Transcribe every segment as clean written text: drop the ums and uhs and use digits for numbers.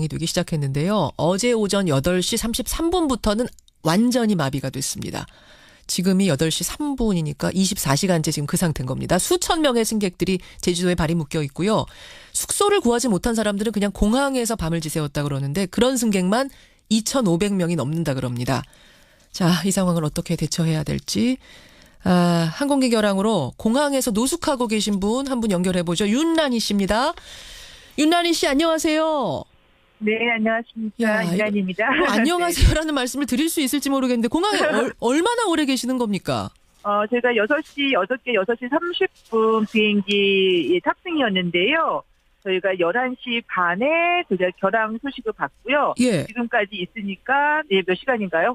이 되기 시작했는데요. 어제 오전 8시 33분부터는 완전히 마비가 됐습니다. 지금이 8시 3분이니까 24시간째 지금 그 상태인 겁니다. 수천 명의 승객들이 제주도에 발이 묶여 있고요. 숙소를 구하지 못한 사람들은 그냥 공항에서 밤을 지새웠다 그러는데 그런 승객만 2,500명이 넘는다 그럽니다. 자, 이 상황을 어떻게 대처해야 될지. 항공기 결항으로 공항에서 노숙하고 계신 분 한 분 연결해보죠. 윤란희 씨입니다. 윤란희 씨 안녕하세요. 네, 안녕하십니까. 윤란희입니다. 안녕하세요라는 말씀을 드릴 수 있을지 모르겠는데 공항에 얼마나 오래 계시는 겁니까? 제가 6시 30분 비행기 탑승이었는데요. 저희가 11시 반에 결항 소식을 받고요. 예. 지금까지 있으니까 몇 시간인가요?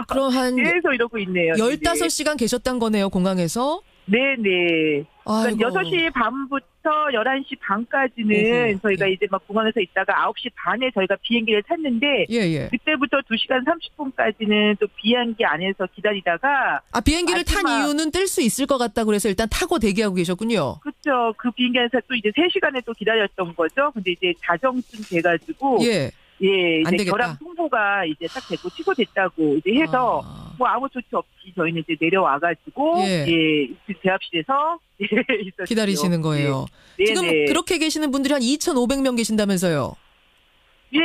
그럼 한 계속 이러고 있네요. 15시간 계셨단 거네요, 공항에서? 네네. 그러니까 6시 반부터 11시 반까지는 저희가 이제 막 공항에서 있다가 9시 반에 저희가 비행기를 탔는데 예. 그때부터 2시간 30분까지는 또 비행기 안에서 기다리다가 비행기를 탄 이유는 뜰 수 있을 것 같다고 그래서 일단 타고 대기하고 계셨군요. 그렇죠. 그 비행기 안에서 또 이제 3시간을 또 기다렸던 거죠. 근데 이제 자정쯤 돼가지고 예, 이제 결항 통보가 이제 딱 됐고 취소됐다고 이제 해서 뭐 아무 조치 없이 저희는 이제 내려와가지고 대합실에서 있었죠. 기다리시는 거예요. 네. 지금 그렇게 계시는 분들이 한 2,500명 계신다면서요? 예,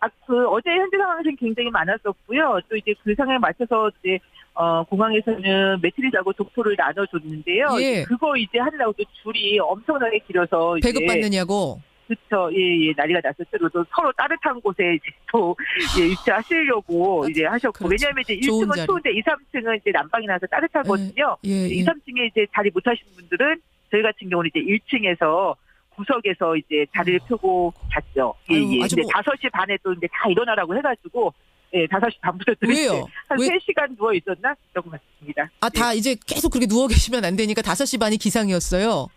어제 현재 상황에서는 굉장히 많았었고요. 또 이제 그 상황에 맞춰서 이제 공항에서는 매트리스하고 독토를 나눠줬는데요. 예. 그거 이제 하느라고 또 줄이 엄청나게 길어서 배급받느냐고? 그렇죠. 예, 난리가 났었죠. 또 서로 따뜻한 곳에 이제 또 입주하시려고 이제 하셨고. 그렇죠. 왜냐하면 이제 1층은 추운데 2, 3층은 이제 난방이 나서 따뜻하거든요. 2, 3층에 이제 자리 못 하신 분들은 저희 같은 경우는 이제 1층에서 구석에서 이제 자리를 펴고 잤죠. 아주 이제 5시 반에 또 이제 다 일어나라고 해가지고, 5시 반부터 또 왜요? 한 3시간 누워 있었나? 그런 것 같습니다. 다 이제 계속 그렇게 누워 계시면 안 되니까 5시 반이 기상이었어요.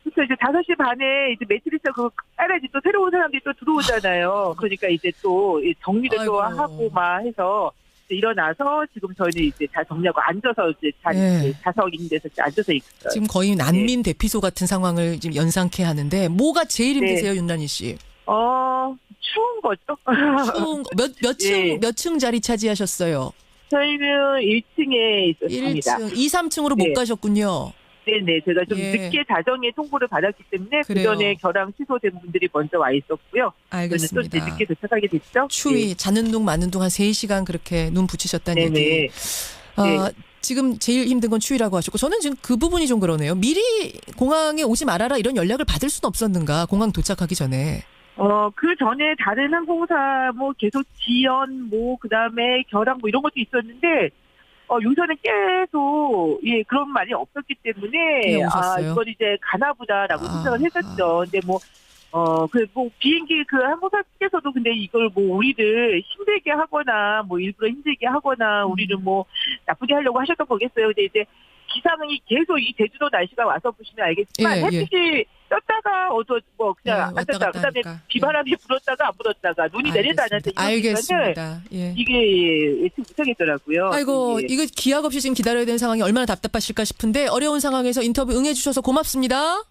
그래서 이제 5시 반에 이제 매트리스 그거 깔아야지 또 새로운 사람들이 또 들어오잖아요. 그러니까 이제 또 정리를 또 하고 막 해서 일어나서 지금 저희는 이제 다 정리하고 앉아서 이제 좌석 있는 데서 앉아서 있어요. 지금 거의 난민 대피소 같은 상황을 지금 연상케 하는데 뭐가 제일 힘드세요, 윤란희 씨? 추운 거죠. 추운 거. 몇 층 자리 차지하셨어요? 저희는 1층에 있었습니다. 1층, 2, 3층으로 못 가셨군요. 네네. 제가 좀 늦게 자정에 통보를 받았기 때문에 그 전에 결항 취소된 분들이 먼저 와 있었고요. 알겠습니다. 저는 또 늦게 도착하게 됐죠. 추위, 자는 둥 마는 둥 한 3시간 그렇게 눈 붙이셨다는 얘기. 지금 제일 힘든 건 추위라고 하셨고 저는 지금 그 부분이 좀 그러네요. 미리 공항에 오지 말아라 이런 연락을 받을 수는 없었는가, 공항 도착하기 전에. 그 전에 다른 항공사 계속 지연 그다음에 결항 이런 것도 있었는데 요새는 계속 그런 말이 없었기 때문에 이건 이제 가나보다라고 생각을 했었죠. 근데 비행기 그 항공사께서도 근데 이걸 우리를 힘들게 하거나 일부러 힘들게 하거나 우리를 나쁘게 하려고 하셨던 거겠어요. 근데 이제 기상이 계속 이 제주도 날씨가 와서 보시면 알겠지만 햇빛이 떴다가 그냥 안 떴다가 그다음에 비바람이 불었다가 안 불었다가 눈이 내리다 안 한다. 알겠습니다. 이게 예측 못하겠더라고요. 아이고 이거 기약 없이 지금 기다려야 되는 상황이 얼마나 답답하실까 싶은데 어려운 상황에서 인터뷰 응해주셔서 고맙습니다.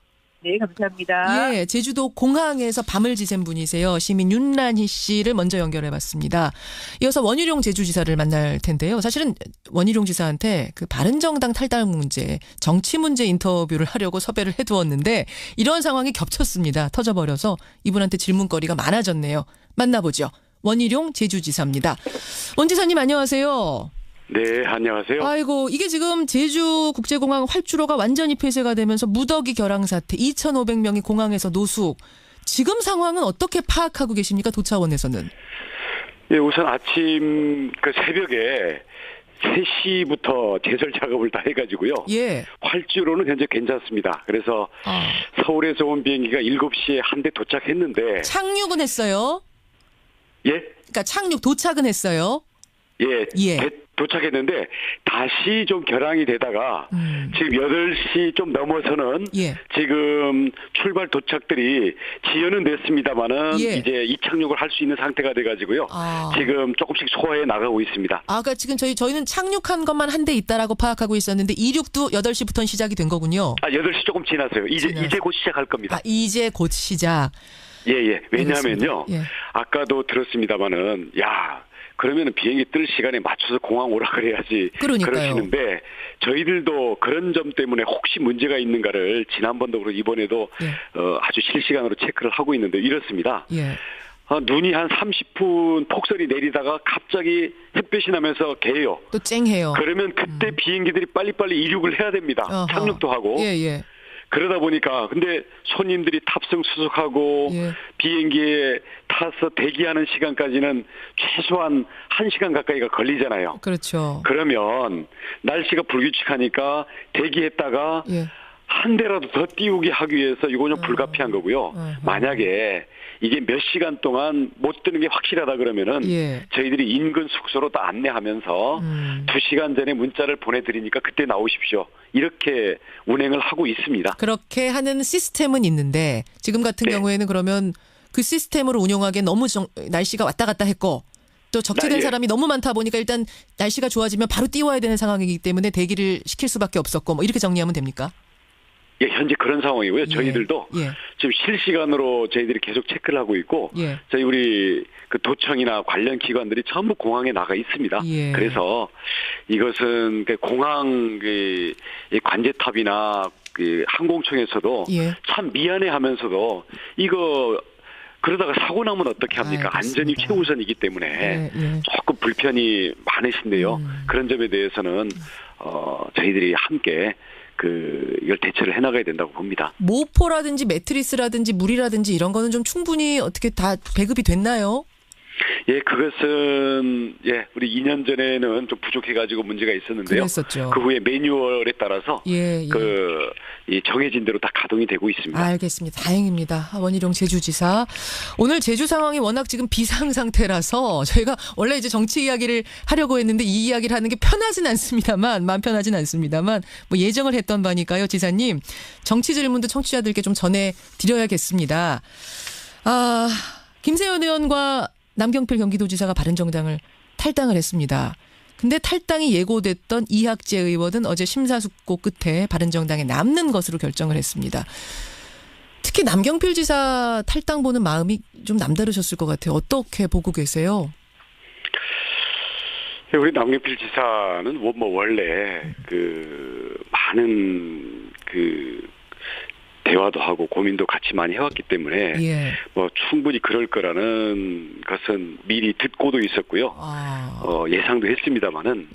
네, 감사합니다. 예, 제주도 공항에서 밤을 지샌 분이세요. 시민 윤란희 씨를 먼저 연결해봤습니다. 이어서 원희룡 제주지사를 만날 텐데요. 사실은 원희룡 지사한테 그 바른정당 탈당 문제, 정치 문제 인터뷰를 하려고 섭외를 해두었는데 이런 상황이 겹쳤습니다. 터져버려서 이분한테 질문거리가 많아졌네요. 만나보죠. 원희룡 제주지사입니다. 원 지사님 안녕하세요. 네, 안녕하세요. 아이고, 이게 지금 제주국제공항 활주로가 완전히 폐쇄가 되면서 무더기 결항 사태, 2,500명이 공항에서 노숙. 지금 상황은 어떻게 파악하고 계십니까, 도차원에서는? 예, 우선 아침 새벽에 3시부터 제설 작업을 다 해가지고요. 활주로는 현재 괜찮습니다. 그래서 서울에서 온 비행기가 7시에 한 대 도착했는데. 착륙은 했어요? 예? 그러니까 착륙 도착은 했어요? 도착했는데 다시 좀 결항이 되다가 지금 8시 좀 넘어서는 지금 출발 도착들이 지연은 됐습니다만은 이제 이착륙을 할 수 있는 상태가 돼가지고요. 지금 조금씩 소화해 나가고 있습니다. 그러니까 지금 저희는 착륙한 것만 한 대 있다라고 파악하고 있었는데 이륙도 8시부터는 시작이 된 거군요. 8시 조금 지났어요. 이제 곧 시작할 겁니다. 이제 곧 시작. 예. 왜냐하면요. 예. 아까도 들었습니다마는 그러면은 비행기 뜰 시간에 맞춰서 공항 오라 그래야지. 그러니까요. 그러시는데 저희들도 그런 점 때문에 혹시 문제가 있는가를 지난번도 그렇고 이번에도 아주 실시간으로 체크를 하고 있는데 이렇습니다. 예. 눈이 한 30분 폭설이 내리다가 갑자기 햇볕이 나면서 개요. 또 쨍해요. 그러면 그때 비행기들이 빨리빨리 이륙을 해야 됩니다. 어허. 착륙도 하고. 예. 그러다 보니까 근데 손님들이 탑승 수속하고 비행기에 타서 대기하는 시간까지는 최소한 1시간 가까이가 걸리잖아요. 그렇죠. 그러면 날씨가 불규칙하니까 대기했다가 한 대라도 더 띄우게 하기 위해서 이거 좀 불가피한 거고요. 만약에 이게 몇 시간 동안 못 뜨는 게 확실하다 그러면은 저희들이 인근 숙소로 다 안내하면서 2시간 전에 문자를 보내드리니까 그때 나오십시오. 이렇게 운행을 하고 있습니다. 그렇게 하는 시스템은 있는데 지금 같은 경우에는 그러면 그 시스템으로 운영하기에 너무 날씨가 왔다 갔다 했고 또 적재된 사람이 너무 많다 보니까 일단 날씨가 좋아지면 바로 띄워야 되는 상황이기 때문에 대기를 시킬 수밖에 없었고 뭐 이렇게 정리하면 됩니까? 예, 현재 그런 상황이고요. 저희들도 지금 실시간으로 저희들이 계속 체크를 하고 있고 저희 우리 그 도청이나 관련 기관들이 전부 공항에 나가 있습니다. 그래서 이것은 그 공항 그 관제탑이나 그 항공청에서도 참 미안해하면서도 이거 그러다가 사고 나면 어떻게 합니까? 안전이 최우선이기 때문에 조금 불편이 많으신데요. 그런 점에 대해서는 저희들이 함께 이걸 대처를 해나가야 된다고 봅니다. 모포라든지 매트리스라든지 물이라든지 이런 거는 좀 충분히 어떻게 다 배급이 됐나요? 예, 그것은 우리 2년 전에는 좀 부족해가지고 문제가 있었는데요. 그랬었죠. 그 후에 매뉴얼에 따라서 이 정해진 대로 다 가동이 되고 있습니다. 알겠습니다. 다행입니다. 원희룡 제주지사. 오늘 제주 상황이 워낙 지금 비상 상태라서 저희가 원래 이제 정치 이야기를 하려고 했는데 이 이야기를 하는 게 편하진 않습니다만, 마음 편하진 않습니다만 뭐 예정을 했던 바니까요, 지사님. 정치 질문도 청취자들께 좀 전해드려야겠습니다. 김세현 의원과 남경필 경기도지사가 바른정당을 탈당을 했습니다. 근데 탈당이 예고됐던 이학재 의원은 어제 심사숙고 끝에 바른정당에 남는 것으로 결정을 했습니다. 특히 남경필 지사 탈당 보는 마음이 좀 남다르셨을 것 같아요. 어떻게 보고 계세요? 우리 남경필 지사는 원래 많은 대화도 하고 고민도 같이 많이 해왔기 때문에 뭐 충분히 그럴 거라는 것은 미리 듣고도 있었고요. 예상도 했습니다만은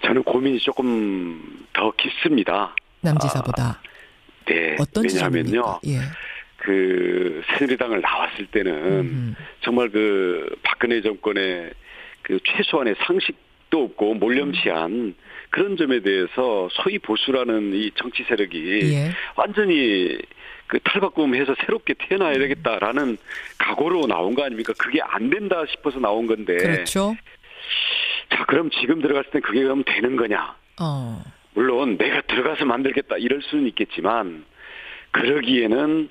저는 고민이 조금 더 깊습니다. 남지사보다. 네. 어떤 왜냐하면요. 새누리당을 나왔을 때는 정말 박근혜 정권의 최소한의 상식도 없고 몰렴치한 그런 점에 대해서 소위 보수라는 이 정치 세력이 완전히 탈바꿈해서 새롭게 태어나야 되겠다라는 각오로 나온 거 아닙니까? 그게 안 된다 싶어서 나온 건데. 그렇죠. 자, 그럼 지금 들어갔을 땐 그게 그럼 되는 거냐? 물론 내가 들어가서 만들겠다 이럴 수는 있겠지만 그러기에는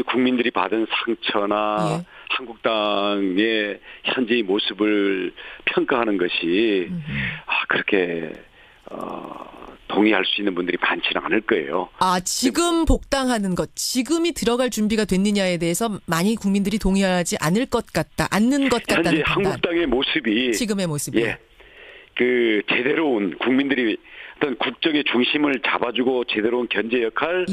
국민들이 받은 상처나 한국당의 현재의 모습을 평가하는 것이 그렇게 동의할 수 있는 분들이 많지는 않을 거예요. 지금 복당하는 것, 지금이 들어갈 준비가 됐느냐에 대해서 많이 국민들이 동의하지 않을 것 같다, 않는 것 같다는 현재 판단. 한국당의 모습이 지금의 모습이 제대로 온 국민들이 어떤 국정의 중심을 잡아주고 제대로 온 견제 역할,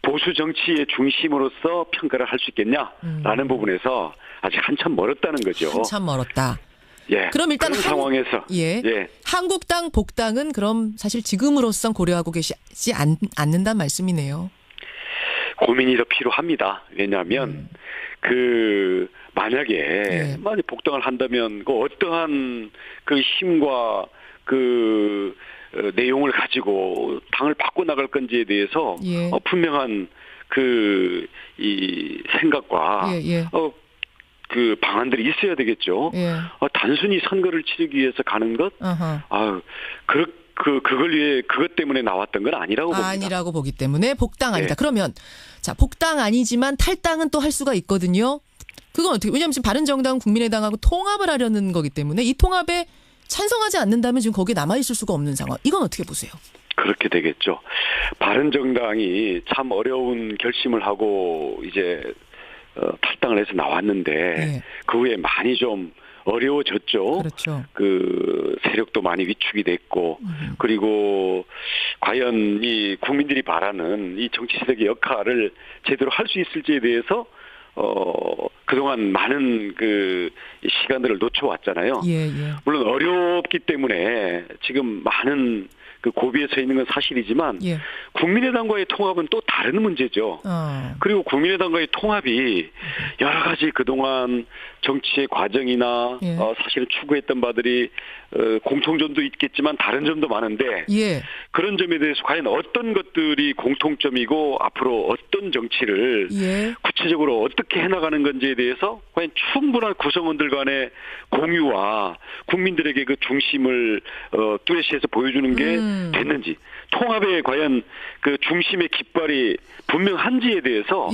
보수 정치의 중심으로서 평가를 할 수 있겠냐라는 부분에서 아직 한참 멀었다는 거죠. 한참 멀었다. 그럼 일단 그런 상황에서 한국당 복당은 그럼 사실 지금으로선 고려하고 계시지 않는다는 말씀이네요. 고민이 더 필요합니다. 왜냐하면 만약에 복당을 한다면 어떠한 힘과 내용을 가지고 당을 바꿔나갈 건지에 대해서 분명한 이 생각과 방안들이 있어야 되겠죠. 단순히 선거를 치르기 위해서 가는 것, 그걸 위해 그것 때문에 나왔던 건 아니라고 봅니다. 아니라고 보기 때문에 복당 아니다. 그러면 복당 아니지만 탈당은 또 할 수가 있거든요. 그건 어떻게? 왜냐하면 지금 바른정당 국민의당하고 통합을 하려는 거기 때문에 이 통합에 찬성하지 않는다면 지금 거기에 남아 있을 수가 없는 상황. 이건 어떻게 보세요? 그렇게 되겠죠. 바른정당이 참 어려운 결심을 하고 이제 탈당을 해서 나왔는데 그 후에 많이 좀 어려워졌죠. 그렇죠. 그 세력도 많이 위축이 됐고 그리고 과연 이 국민들이 바라는 이 정치 세력의 역할을 제대로 할 수 있을지에 대해서 그동안 많은 그 시간들을 놓쳐왔잖아요. 물론 어렵기 때문에 지금 많은 그 고비에 서 있는 건 사실이지만 국민의당과의 통합은 또 다른 문제죠. 그리고 국민의당과의 통합이 여러 가지 그동안 정치의 과정이나 사실은 추구했던 바들이 공통점도 있겠지만 다른 점도 많은데 그런 점에 대해서 과연 어떤 것들이 공통점이고 앞으로 어떤 정치를 구체적으로 어떻게 해나가는 건지에 대해서 과연 충분한 구성원들 간의 공유와 국민들에게 그 중심을 뚜렷이해서 보여주는 게 됐는지 통합에 과연 그 중심의 깃발이 분명한지에 대해서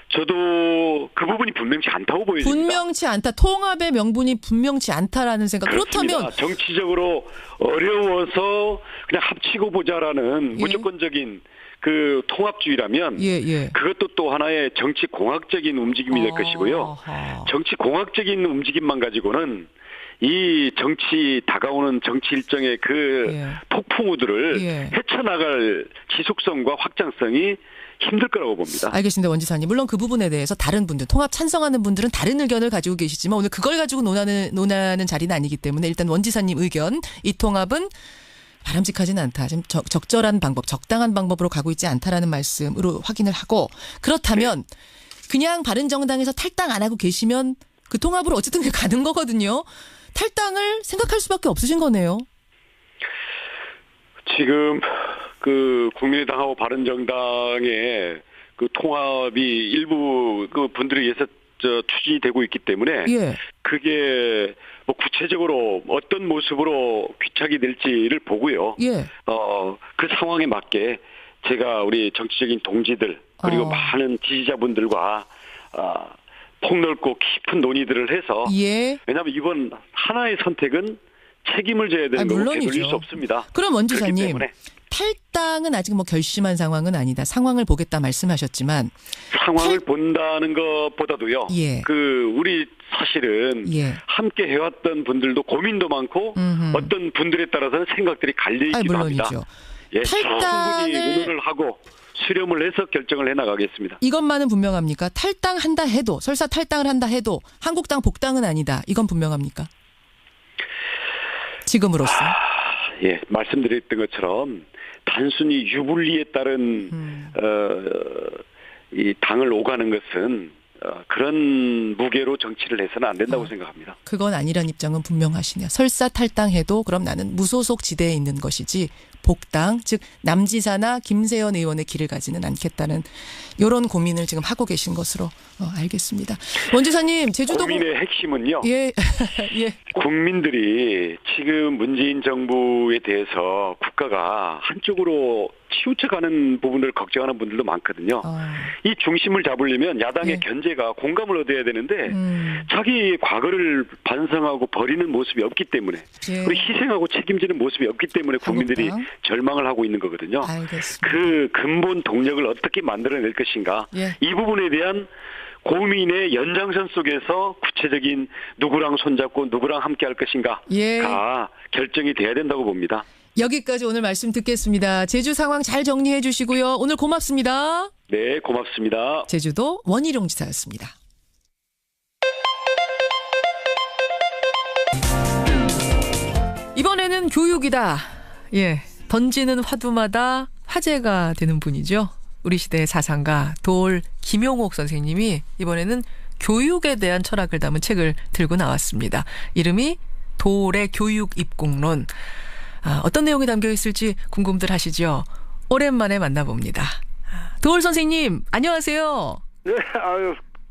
저도 그 부분이 분명치 않다고 보여집니다. 분명치 않다. 통합의 명분이 분명치 않다라는 생각. 그렇습니다. 그렇다면 정치적으로 어려워서 그냥 합치고 보자라는 무조건적인 그 통합주의라면 그것도 또 하나의 정치 공학적인 움직임이 될 것이고요. 정치 공학적인 움직임만 가지고는 이 정치 다가오는 정치 일정의 그 폭풍우들을 헤쳐나갈 지속성과 확장성이 힘들 거라고 봅니다. 알겠습니다. 원지사님. 물론 그 부분에 대해서 다른 분들, 통합 찬성하는 분들은 다른 의견을 가지고 계시지만 오늘 그걸 가지고 논하는 자리는 아니기 때문에 일단 원지사님 의견, 이 통합은 바람직하지는 않다. 지금 적절한 방법, 적당한 방법으로 가고 있지 않다라는 말씀으로 확인을 하고 그렇다면 그냥 바른정당에서 탈당 안 하고 계시면 그 통합으로 어쨌든 가는 거거든요. 탈당을 생각할 수밖에 없으신 거네요. 지금 그 국민의당하고 바른정당의 그 통합이 일부 그 분들에 의해서 추진이 되고 있기 때문에 그게 뭐 구체적으로 어떤 모습으로 귀착이 될지를 보고요. 그 상황에 맞게 제가 우리 정치적인 동지들 그리고 많은 지지자분들과 폭넓고 깊은 논의들을 해서 왜냐하면 이번 하나의 선택은 책임을 져야 되는 거고 되돌릴 수 없습니다. 그럼 원지사님 탈당은 아직 뭐 결심한 상황은 아니다. 상황을 보겠다 말씀하셨지만 상황을 본다는 것보다도요. 그 우리 사실은 함께 해왔던 분들도 고민도 많고 어떤 분들에 따라서는 생각들이 갈려있기도 합니다. 충분히 의논을 하고 수렴을 해서 결정을 해나가겠습니다. 이것만은 분명합니까? 탈당한다 해도 설사 탈당을 한다 해도 한국당 복당은 아니다. 이건 분명합니까? 지금으로서. 말씀드렸던 것처럼 단순히 유불리에 따른 이 당을 오가는 것은 그런 무게로 정치를 해서는 안 된다고 생각합니다. 그건 아니란 입장은 분명하시네요. 설사 탈당해도 그럼 나는 무소속 지대에 있는 것이지 복당, 즉 남지사나 김세연 의원의 길을 가지는 않겠다는 이런 고민을 지금 하고 계신 것으로 알겠습니다. 원지사님, 제주도 고민의 핵심은요. 국민들이 지금 문재인 정부에 대해서 국가가 한쪽으로 치우쳐가는 부분을 걱정하는 분들도 많거든요. 이 중심을 잡으려면 야당의 견제가 공감을 얻어야 되는데 자기 과거를 반성하고 버리는 모습이 없기 때문에 그리고 희생하고 책임지는 모습이 없기 때문에 국민들이 절망을 하고 있는 거거든요. 알겠습니다. 그 근본 동력을 어떻게 만들어낼 것인가. 이 부분에 대한 고민의 연장선 속에서 구체적인 누구랑 손잡고 누구랑 함께 할 것인가가 결정이 돼야 된다고 봅니다. 여기까지 오늘 말씀 듣겠습니다. 제주 상황 잘 정리해 주시고요. 오늘 고맙습니다. 네, 고맙습니다. 제주도 원희룡 지사였습니다. 이번에는 교육이다. 던지는 화두마다 화제가 되는 분이죠. 우리 시대의 사상가 도올 김용옥 선생님이 이번에는 교육에 대한 철학을 담은 책을 들고 나왔습니다. 이름이 도올의 교육 입국론. 어떤 내용이 담겨 있을지 궁금들 하시죠? 오랜만에 만나봅니다. 도올 선생님, 안녕하세요. 네,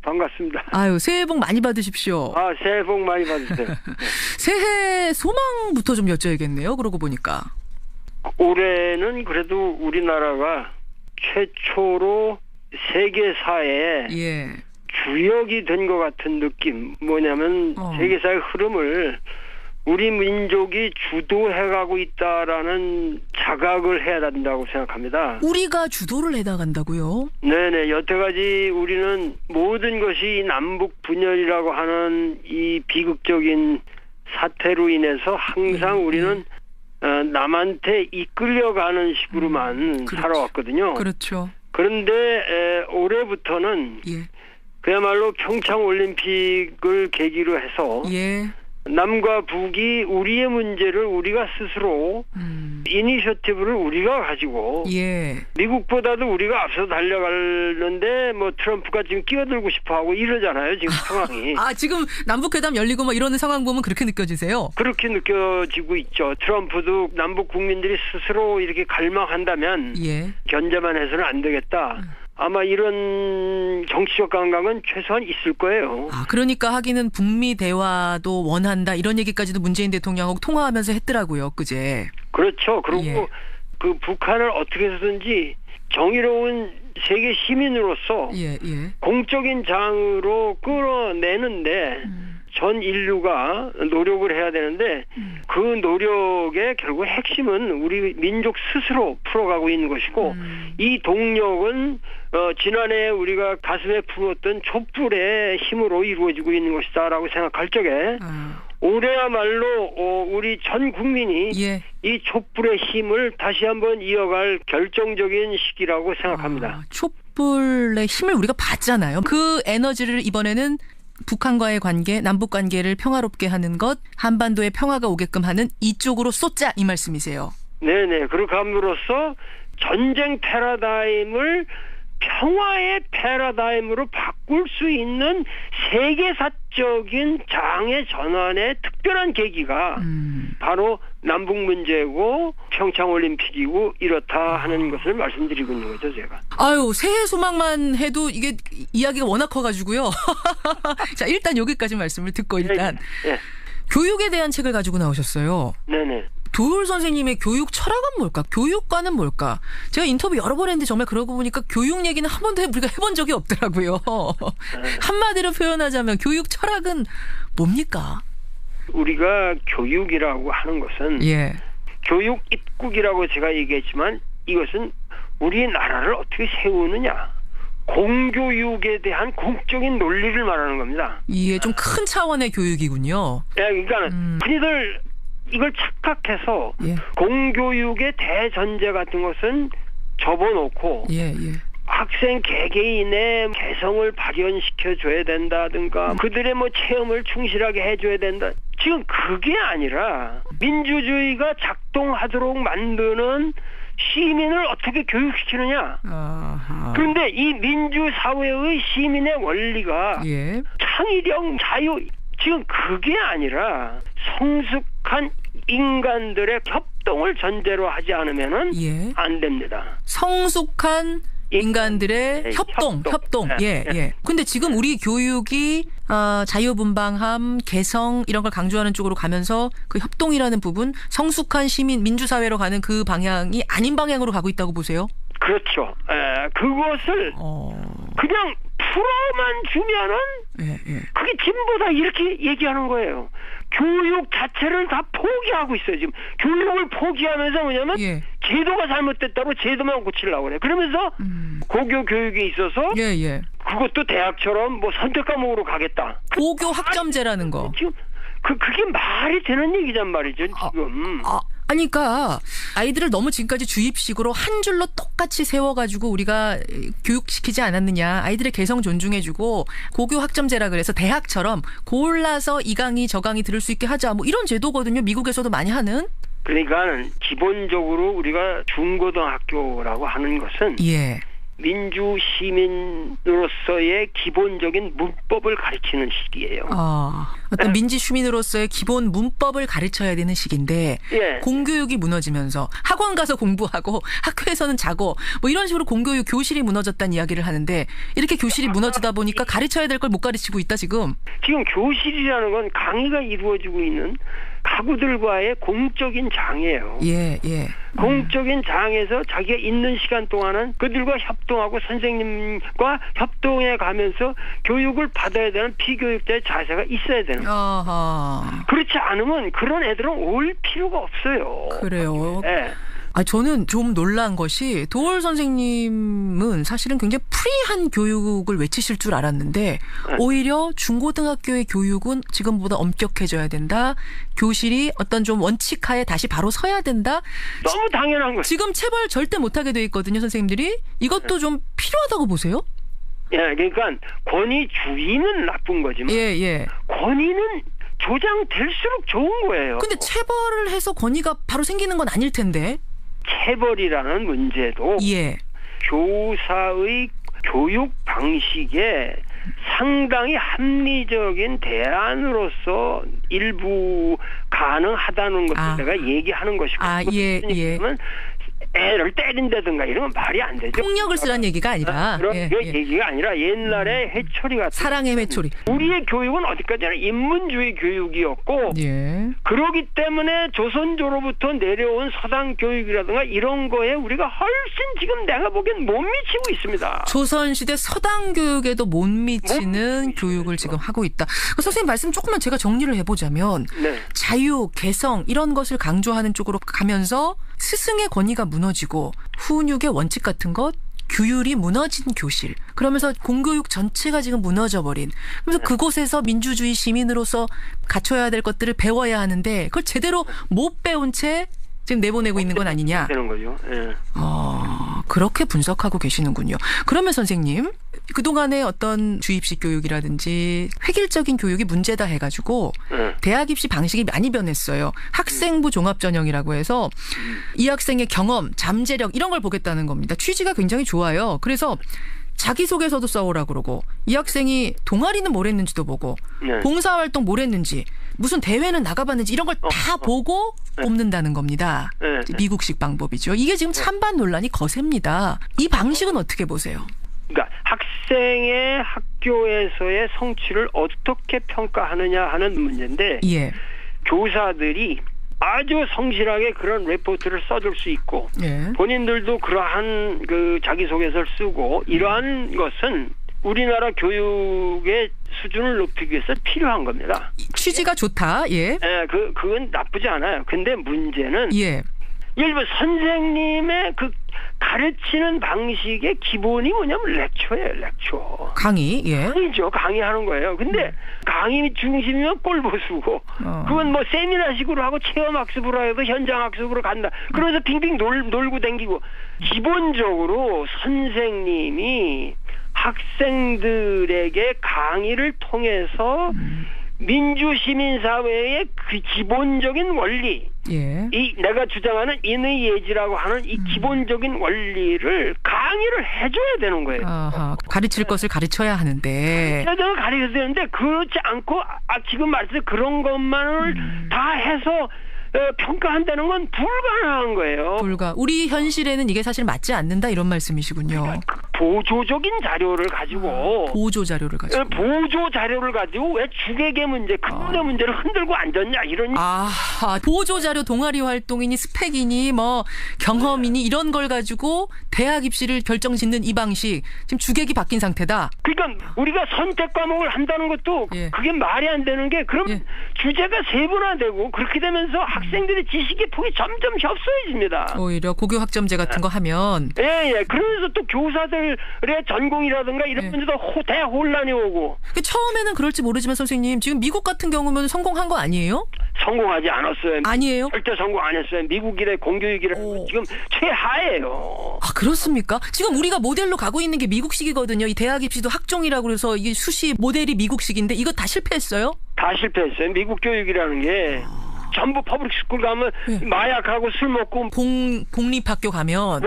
반갑습니다. 새해 복 많이 받으십시오. 새해 복 많이 받으세요. 새해 소망부터 좀 여쭤야겠네요. 그러고 보니까. 올해는 그래도 우리나라가 최초로 세계사에 주역이 된 것 같은 느낌. 뭐냐면 세계사의 흐름을 우리 민족이 주도해가고 있다라는 자각을 해야 된다고 생각합니다. 우리가 주도를 해나간다고요? 네네. 여태까지 우리는 모든 것이 남북 분열이라고 하는 이 비극적인 사태로 인해서 항상 우리는 남한테 이끌려가는 식으로만 그렇죠. 살아왔거든요. 그렇죠. 그런데 올해부터는 그야말로 평창올림픽을 계기로 해서 남과 북이 우리의 문제를 우리가 스스로 이니셔티브를 우리가 가지고 미국보다도 우리가 앞서 달려가는데 뭐 트럼프가 지금 끼어들고 싶어하고 이러잖아요. 지금 상황이. 지금 남북회담 열리고 뭐 이러는 상황 보면 그렇게 느껴지세요? 그렇게 느껴지고 있죠. 트럼프도 남북 국민들이 스스로 이렇게 갈망한다면 견제만 해서는 안 되겠다. 아마 이런 정치적 감각은 최소한 있을 거예요. 그러니까 하기는 북미 대화도 원한다 이런 얘기까지도 문재인 대통령하고 통화하면서 했더라고요. 그제. 그렇죠. 그리고 그 북한을 어떻게 해서든지 정의로운 세계 시민으로서 공적인 장으로 끌어내는데 전 인류가 노력을 해야 되는데 그 노력의 결국 핵심은 우리 민족 스스로 풀어가고 있는 것이고 이 동력은 지난해 우리가 가슴에 품었던 촛불의 힘으로 이루어지고 있는 것이다라고 생각할 적에 올해야말로 우리 전 국민이 이 촛불의 힘을 다시 한번 이어갈 결정적인 시기라고 생각합니다. 촛불의 힘을 우리가 봤잖아요. 그 에너지를 이번에는 북한과의 관계, 남북 관계를 평화롭게 하는 것, 한반도에 평화가 오게끔 하는 이쪽으로 쏟자 이 말씀이세요. 네네. 그렇게 함으로써 전쟁 패러다임을 평화의 패러다임으로 바꿀 수 있는 세계사적인 장의 전환의 특별한 계기가 바로 남북 문제고 평창올림픽이고 이렇다 하는 것을 말씀드리고 있는 거죠, 제가. 새해 소망만 해도 이게 이야기가 워낙 커가지고요. 자, 일단 여기까지 말씀을 듣고 일단 교육에 대한 책을 가지고 나오셨어요. 네네. 도울 선생님의 교육 철학은 뭘까? 교육과는 뭘까? 제가 인터뷰 여러 번 했는데 정말 그러고 보니까 교육 얘기는 한 번도 우리가 해본 적이 없더라고요. 한마디로 표현하자면 교육 철학은 뭡니까? 우리가 교육이라고 하는 것은 교육 입국이라고 제가 얘기했지만 이것은 우리나라를 어떻게 세우느냐. 공교육에 대한 공적인 논리를 말하는 겁니다. 이게 좀 큰 차원의 교육이군요. 그러니까 흔히들 이걸 착각해서 공교육의 대전제 같은 것은 접어놓고 학생 개개인의 개성을 발현시켜줘야 된다든가 그들의 뭐 체험을 충실하게 해줘야 된다. 지금 그게 아니라 민주주의가 작동하도록 만드는 시민을 어떻게 교육시키느냐. 그런데 이 민주사회의 시민의 원리가 창의력, 자유 지금 그게 아니라 성숙한 인간들의 협동을 전제로 하지 않으면은 안 됩니다. 성숙한 인간들의 협동. 근데 지금 우리 교육이 자유분방함, 개성 이런 걸 강조하는 쪽으로 가면서 그 협동이라는 부분, 성숙한 시민, 민주사회로 가는 그 방향이 아닌 방향으로 가고 있다고 보세요? 그렇죠. 그것을 그냥 풀어만 주면은 그게 진보다 이렇게 얘기하는 거예요. 교육 자체를 다 포기하고 있어요. 지금 교육을 포기하면서 뭐냐면 제도가 잘못됐다고 제도만 고치려고 그래. 그러면서 고교 교육에 있어서 그것도 대학처럼 뭐 선택 과목으로 가겠다. 고교 학점제라는 거. 지금 그게 말이 되는 얘기란 말이죠. 지금. 그러니까 아이들을 너무 지금까지 주입식으로 한 줄로 똑같이 세워가지고 우리가 교육시키지 않았느냐. 아이들의 개성 존중해주고 고교 학점제라 그래서 대학처럼 골라서 이 강의 저 강의 들을 수 있게 하자. 뭐 이런 제도거든요. 미국에서도 많이 하는. 그러니까 기본적으로 우리가 중고등학교라고 하는 것은 민주 시민으로서의 기본적인 문법을 가르치는 시기예요. 어떤 민지 시민으로서의 기본 문법을 가르쳐야 되는 시기인데 공교육이 무너지면서 학원 가서 공부하고 학교에서는 자고 뭐 이런 식으로 공교육 교실이 무너졌다는 이야기를 하는데 이렇게 교실이 무너지다 보니까 가르쳐야 될 걸 못 가르치고 있다 지금. 지금 교실이라는 건 강의가 이루어지고 있는 가구들과의 공적인 장이에요. 공적인 장에서 자기가 있는 시간 동안은 그들과 협동하고 선생님과 협동해 가면서 교육을 받아야 되는 피교육자의 자세가 있어야 되는 거예요. 그렇지 않으면 그런 애들은 올 필요가 없어요. 그래요. 저는 좀 놀란 것이 도월 선생님은 사실은 굉장히 프리한 교육을 외치실 줄 알았는데 오히려 중고등학교의 교육은 지금보다 엄격해져야 된다. 교실이 어떤 좀 원칙하에 다시 바로 서야 된다. 너무 당연한 거예요. 지금 체벌 절대 못하게 돼 있거든요, 선생님들이. 이것도 좀 필요하다고 보세요? 예, 그러니까 권위주의는 나쁜 거지만 권위는 조장될수록 좋은 거예요. 근데 체벌을 해서 권위가 바로 생기는 건 아닐 텐데. 체벌이라는 문제도 교사의 교육 방식에 상당히 합리적인 대안으로서 일부 가능하다는 것을 내가 얘기하는 것이고 그러면 애를 때린다든가 이런 건 말이 안 되죠. 폭력을 쓰라는 얘기가 아니라 그런 얘기가 아니라 옛날에 해초리 같은 사랑의 해초리. 우리의 교육은 어디까지나 인문주의 교육이었고 그러기 때문에 조선조로부터 내려온 서당 교육이라든가 이런 거에 우리가 훨씬 지금 내가 보기엔 못 미치고 있습니다. 조선시대 서당 교육에도 못 미치는 교육을 지금 하고 있다. 선생님 말씀 조금만 제가 정리를 해보자면 자유, 개성 이런 것을 강조하는 쪽으로 가면서 스승의 권위가 무너지고 훈육의 원칙 같은 것, 규율이 무너진 교실. 그러면서 공교육 전체가 지금 무너져버린. 그래서 그곳에서 민주주의 시민으로서 갖춰야 될 것들을 배워야 하는데 그걸 제대로 못 배운 채 지금 내보내고 있는 건 아니냐. 되는 거죠. 그렇게 분석하고 계시는군요. 그러면 선생님, 그동안의 어떤 주입식 교육이라든지 획일적인 교육이 문제다 해가지고 대학 입시 방식이 많이 변했어요. 학생부 종합전형이라고 해서 이 학생의 경험, 잠재력 이런 걸 보겠다는 겁니다. 취지가 굉장히 좋아요. 그래서 자기소개서도 써오라 그러고 이 학생이 동아리는 뭘 했는지도 보고 봉사활동 뭘 했는지 무슨 대회는 나가봤는지 이런 걸 다 보고 뽑는다는 겁니다. 미국식 방법이죠. 이게 지금 찬반 논란이 거셉니다. 이 방식은 어떻게 보세요? 그러니까 학생의 학교에서의 성취를 어떻게 평가하느냐 하는 문제인데 교사들이 아주 성실하게 그런 레포트를 써줄 수 있고 본인들도 그러한 그 자기소개서를 쓰고 이러한 것은 우리나라 교육의 수준을 높이기 위해서 필요한 겁니다. 취지가 좋다. 그건 나쁘지 않아요. 근데 문제는 예를 들어 선생님의 그 가르치는 방식의 기본이 뭐냐면 렉처예요. 렉처. 강의. 강의죠. 강의하는 거예요. 근데 강의 중심이면 꼴보수고 그건 뭐 세미나식으로 하고 체험학습으로 해도 현장학습으로 간다. 그러면서 빙빙 놀고 다니고 기본적으로 선생님이 학생들에게 강의를 통해서 민주시민사회의 그 기본적인 원리 이 내가 주장하는 인의예지라고 하는 이 기본적인 원리를 강의를 해줘야 되는 거예요. 가르칠 것을 가르쳐야 하는데 가르쳐야 되는데 그렇지 않고 지금 말씀드린 그런 것만을 다 해서 평가한다는 건 불가능한 거예요. 우리 현실에는 이게 사실 맞지 않는다 이런 말씀이시군요. 그러니까 보조적인 자료를 가지고 보조 자료를 가지고 왜 주객의 문제, 근본의 문제를 흔들고 앉았냐 이런. 보조 자료 동아리 활동이니 스펙이니 뭐 경험이니 이런 걸 가지고 대학 입시를 결정짓는 이 방식 지금 주객이 바뀐 상태다. 그러니까 우리가 선택 과목을 한다는 것도 그게 말이 안 되는 게 그럼 주제가 세분화되고 그렇게 되면서 학생들의 지식의 폭이 점점 협소해집니다. 오히려 고교 학점제 같은 거 하면. 그러면서 또 교사들의 전공이라든가 이런 문제도 대혼란이 오고. 처음에는 그럴지 모르지만 선생님 지금 미국 같은 경우면 성공한 거 아니에요? 성공하지 않았어요. 아니에요? 절대 성공 안 했어요. 미국이래 공교육이라는 지금 최하예요. 그렇습니까? 지금 우리가 모델로 가고 있는 게 미국식이거든요. 이 대학 입시도 학종이라고 그래서 이 수시 모델이 미국식인데 이거 다 실패했어요? 다 실패했어요. 미국 교육이라는 게 전부 퍼블릭 스쿨 가면 마약하고 술 먹고 공립학교 가면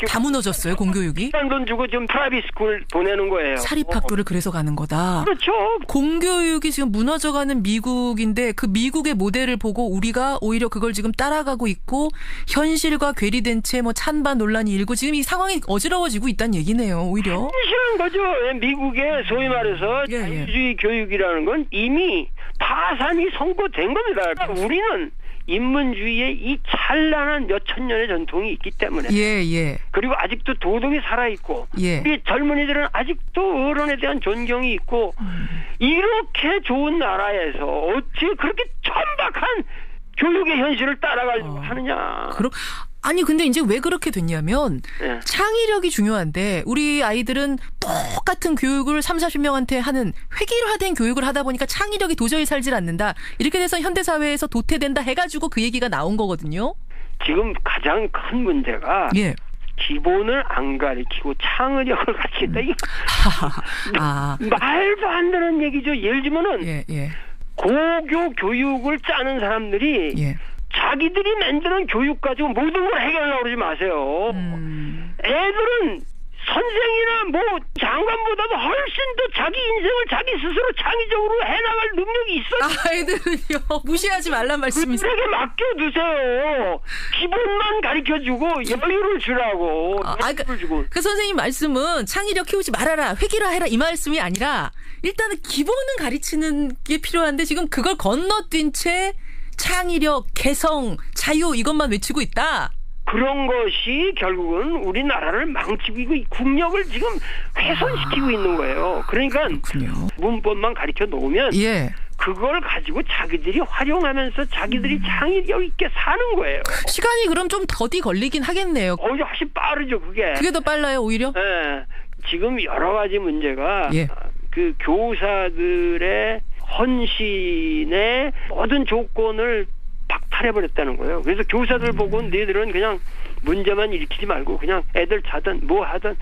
다 무너졌어요. 공교육이. 비싼 돈 주고 지금 프라이빗 스쿨 보내는 거예요. 사립학교를 그래서 가는 거다. 그렇죠. 공교육이 지금 무너져가는 미국인데 그 미국의 모델을 보고 우리가 오히려 그걸 지금 따라가고 있고 현실과 괴리된 채 뭐 찬반 논란이 일고 지금 이 상황이 어지러워지고 있다는 얘기네요. 오히려. 현실한 거죠. 미국의 소위 말해서 자유주의 교육이라는 건 이미 파산이 선고된 겁니다. 그러니까 우리는 인문주의의 이 찬란한 몇천 년의 전통이 있기 때문에 그리고 아직도 도덕이 살아있고 우리 젊은이들은 아직도 어른에 대한 존경이 있고 이렇게 좋은 나라에서 어찌 그렇게 천박한 교육의 현실을 따라가려고 하느냐. 아니 근데 이제 왜 그렇게 됐냐면 네. 창의력이 중요한데 우리 아이들은 똑같은 교육을 30-40명한테 하는 획일화된 교육을 하다 보니까 창의력이 도저히 살질 않는다. 이렇게 돼서 현대사회에서 도태된다 해가지고 그 얘기가 나온 거거든요. 지금 가장 큰 문제가 예. 기본을 안 가르치고 창의력을 가르치겠다. 말도 안 되는 얘기죠. 예를 들면은 예. 고교 교육을 짜는 사람들이 예. 자기들이 만드는 교육 가지고 모든 걸 해결하려고 그러지 마세요. 애들은 선생이나 뭐 장관보다도 훨씬 더 자기 인생을 자기 스스로 창의적으로 해나갈 능력이 있어요. 아이들은요. 무시하지 말란 말씀이세요. 그들에게 맡겨두세요. 기본만 가르쳐주고 여유를 주라고. 주고. 그 선생님 말씀은 창의력 키우지 말아라. 획일화해라 이 말씀이 아니라 일단은 기본은 가르치는 게 필요한데 지금 그걸 건너뛴 채 창의력, 개성, 자유 이것만 외치고 있다. 그런 것이 결국은 우리나라를 망치고 국력을 지금 훼손시키고 있는 거예요. 그러니까 그렇군요. 문법만 가르쳐 놓으면 그걸 가지고 자기들이 활용하면서 자기들이 창의력 있게 사는 거예요. 시간이 그럼 좀 더디 걸리긴 하겠네요. 훨씬 빠르죠, 그게. 그게 더 빨라요, 오히려? 네. 지금 여러 가지 문제가 그 교사들의 헌신의 모든 조건을 박탈해버렸다는 거예요. 그래서 교사들 보고 너희들은 그냥 문제만 일으키지 말고 그냥 애들 자든 뭐 하든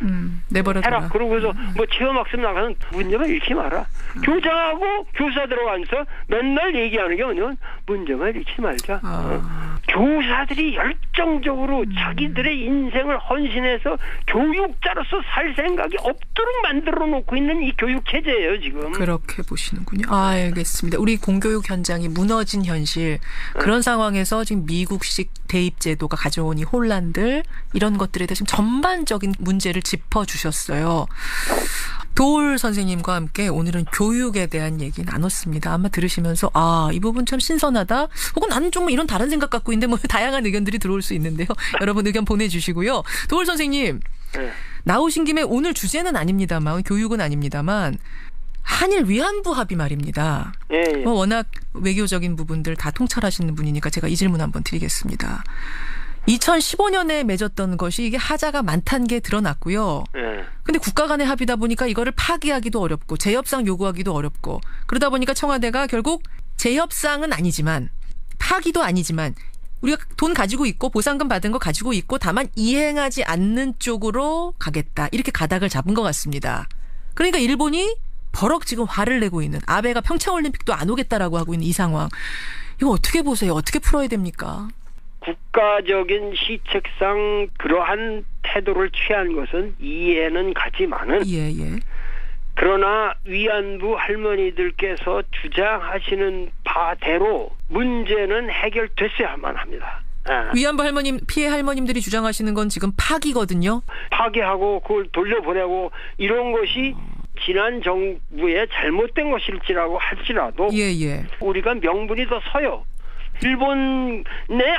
내버려둬라. 해라. 그러고서 뭐 체험학습 나가는 문제만 일으키지 마라. 교장하고 교사들하고 앉아서 맨날 얘기하는 게 뭐냐면 문제만 일으키지 말자. 교사들이 열정적으로 자기들의 인생을 헌신해서 교육자로서 살 생각이 없도록 만들어 놓고 있는 이 교육 체제예요, 지금. 그렇게 보시는군요. 알겠습니다. 우리 공교육 현장이 무너진 현실, 그런 상황에서 지금 미국식 대입 제도가 가져온 이 혼란들, 이런 것들에 대해서 전반적인 문제를 짚어주셨어요. 도올 선생님과 함께 오늘은 교육에 대한 얘기 나눴습니다. 아마 들으시면서 이 부분 참 신선하다. 혹은 나는 좀 이런 다른 생각 갖고 있는데 뭐 다양한 의견들이 들어올 수 있는데요. 여러분 의견 보내주시고요. 도올 선생님 나오신 김에 오늘 주제는 아닙니다만 교육은 아닙니다만 한일 위안부 합의 말입니다. 뭐 워낙 외교적인 부분들 다 통찰하시는 분이니까 제가 이 질문 한번 드리겠습니다. 2015년에 맺었던 것이 이게 하자가 많다는 게 드러났고요. 근데 국가 간의 합의다 보니까 이거를 파기하기도 어렵고 재협상 요구하기도 어렵고 그러다 보니까 청와대가 결국 재협상은 아니지만 파기도 아니지만 우리가 돈 가지고 있고 보상금 받은 거 가지고 있고 다만 이행하지 않는 쪽으로 가겠다. 이렇게 가닥을 잡은 것 같습니다. 그러니까 일본이 버럭 지금 화를 내고 있는 아베가 평창올림픽도 안 오겠다라고 하고 있는 이 상황. 이거 어떻게 보세요? 어떻게 풀어야 됩니까? 국가적인 시책상 그러한 태도를 취한 것은 이해는 가지만은 그러나 위안부 할머니들께서 주장하시는 바대로 문제는 해결됐어야만 합니다. 위안부 할머님, 피해 할머님들이 주장하시는 건 지금 파기거든요. 파기하고 그걸 돌려보내고 이런 것이 지난 정부의 잘못된 것일지라고 할지라도 우리가 명분이 더 서요. 일본의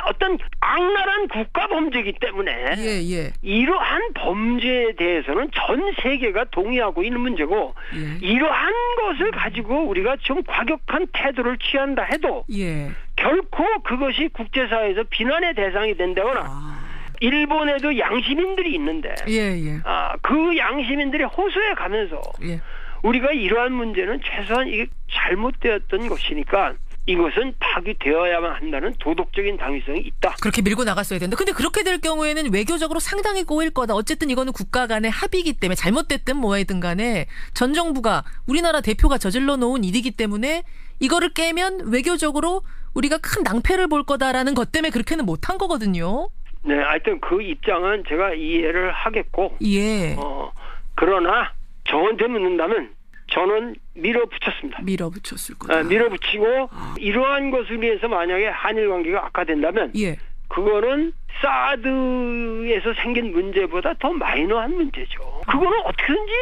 어떤 악랄한 국가 범죄이기 때문에 이러한 범죄에 대해서는 전 세계가 동의하고 있는 문제고 이러한 것을 가지고 우리가 좀 과격한 태도를 취한다 해도 결코 그것이 국제사회에서 비난의 대상이 된다거나 일본에도 양시민들이 있는데 그 양시민들이 호소해 가면서 우리가 이러한 문제는 최소한 이게 잘못되었던 것이니까 이것은 파기되어야만 한다는 도덕적인 당위성이 있다. 그렇게 밀고 나갔어야 된다. 근데 그렇게 될 경우에는 외교적으로 상당히 꼬일 거다. 어쨌든 이거는 국가 간의 합의이기 때문에 잘못됐든 뭐하든 간에 전 정부가 우리나라 대표가 저질러 놓은 일이기 때문에 이거를 깨면 외교적으로 우리가 큰 낭패를 볼 거다라는 것 때문에 그렇게는 못한 거거든요. 네, 하여튼 그 입장은 제가 이해를 하겠고 그러나 저한테 묻는다면 저는 밀어붙였습니다. 밀어붙였을 거다. 밀어붙이고 이러한 것을 위해서 만약에 한일 관계가 악화된다면 그거는 사드에서 생긴 문제보다 더 마이너한 문제죠. 그거는 어떻게든지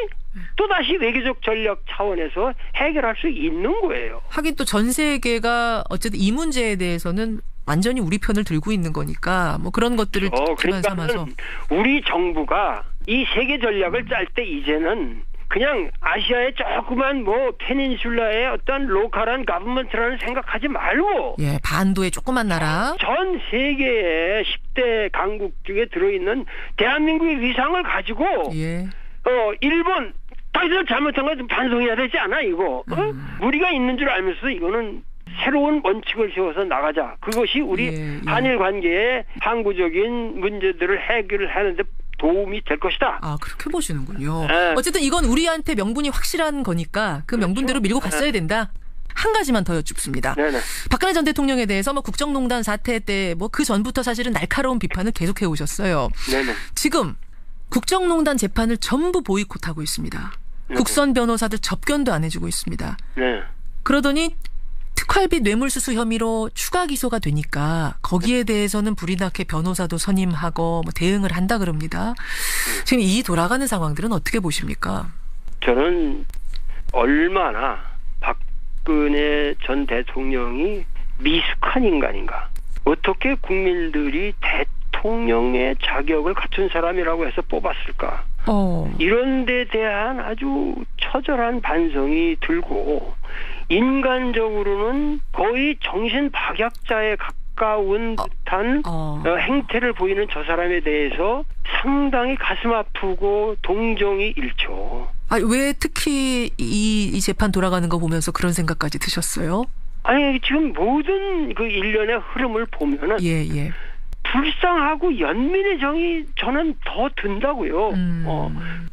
또다시 외교적 전략 차원에서 해결할 수 있는 거예요. 하긴 또 전 세계가 어쨌든 이 문제에 대해서는 완전히 우리 편을 들고 있는 거니까 뭐 그런 것들을 기반 삼아서 우리 정부가 이 세계 전략을 짤 때 이제는 그냥 아시아의 조그만 뭐 페닌슐라의 어떤 로컬한 가버먼트라는 생각하지 말고 예, 반도의 조그만 나라 전 세계의 10대 강국 중에 들어있는 대한민국의 위상을 가지고 예. 일본 당신들 잘못한 거 좀 반성해야 되지 않아 이거 무리가 있는 줄 알면서 이거는 새로운 원칙을 세워서 나가자. 그것이 우리 한일 관계의 항구적인 문제들을 해결하는데 도움이 될 것이다. 아, 그렇게 보시는군요. 네. 어쨌든 이건 우리한테 명분이 확실한 거니까 그 명분대로 밀고 갔어야 된다. 한 가지만 더 여쭙습니다. 네네. 박근혜 전 대통령에 대해서 뭐 국정농단 사태 때 뭐 그 전부터 사실은 날카로운 비판을 계속해 오셨어요. 네네. 지금 국정농단 재판을 전부 보이콧하고 있습니다. 네네. 국선 변호사들 접견도 안 해주고 있습니다. 네. 그러더니 특활비 뇌물수수 혐의로 추가 기소가 되니까 거기에 대해서는 불이 나게 변호사도 선임하고 뭐 대응을 한다 그럽니다. 지금 이 돌아가는 상황들은 어떻게 보십니까? 저는 얼마나 박근혜 전 대통령이 미숙한 인간인가. 어떻게 국민들이 대통령의 자격을 갖춘 사람이라고 해서 뽑았을까. 이런 데 대한 아주 처절한 반성이 들고 인간적으로는 거의 정신박약자에 가까운 듯한 행태를 보이는 저 사람에 대해서 상당히 가슴 아프고 동정이 일죠. 왜 특히 이 재판 돌아가는 거 보면서 그런 생각까지 드셨어요? 아니 지금 모든 그 일련의 흐름을 보면은 불쌍하고 연민의 정이 저는 더 든다고요.